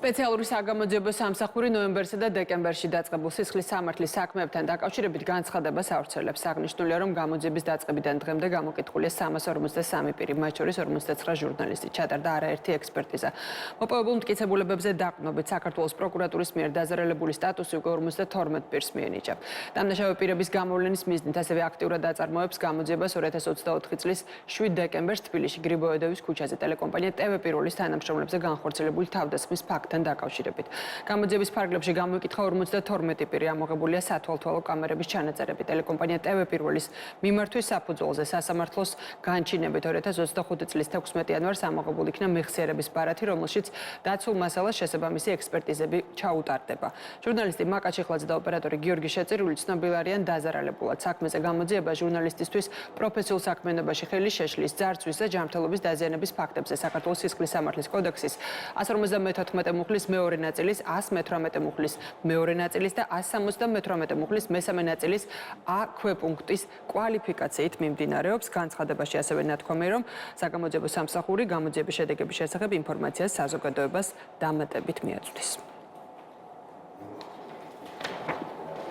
სპეციალური საგამოძიებო სამსახური ნოემბერსა და დეკემბერში დაწყებულ სისხლის სამართლის საქმეებთან დაკავშირებით განცხადებას ავრცელებს. აღნიშნულია, რომ გამოძიების დაწყებიდან დღემდე გამოკითხულია 353 პირი, მათ შორის 59 ჟურნალისტი. ჩატარდა არაერთი ექსპერტიზა. მოპოვებულ მტკიცებულებებზე დაყრდნობით საქართველოს პროკურატურის მიერ დაზარალებული სტატუსი უკვე 52 პირს მიენიჭა. დამნაშავე პირების გამოვლენის მიზნით ასევე აქტიურად აწარმოებს გამოძიებას 2024 წლის 7 დეკემბერს თბილისში გრიბოედოვის ქუჩაზე ტელეკომპანია TV1-ის თანამშრომლებზე განხორციელებული თავდასხმის ფაქტთან დაკავშირებით. გამოძიების ფარგლებში გამოიკითხა 52 პირი, ამოღებულია სათვალთვალო კამერების ჩანაწერები. ტელეკომპანია TV1-ის მიმართვის საფუძველზე სასამართლოს განჩინებით 2025 წლის 16 იანვარს ამოღებული იქნა მეხსიერების ბარათი, რომელშიც დაცულ მასალას შესაბამისი ექსპერტიზები ჩაუტარდება. ჟურნალისტი მაკა ჩიხლაძე და ოპერატორი გიორგი შეწირული ცნობილ არიან დაზარალებულად. საქმეზე გამოძიება ჟურნალისტისთვის პროფესიულ საქმიანობაში ხელი შეშლის, ძარცვის და ჯანმრთელობის დაზიანების ფაქტებზე საქართველოს სისხლის სამართლის კოდექსის 154 მუხლის მეორე ნაწილის, 118 მუხლის მეორე ნაწილის და 178 მუხლის მესამე ნაწილის A ქვეპუნქტის კვალიფიკაციით მიმდინარეობს. განცხადებაში ასევე ნათქვამია, რომ საგამოძიებო სამსახური გამოძიების შედეგების შესახებ ინფორმაციას საზოგადოებას დამატებით მიაწვდის.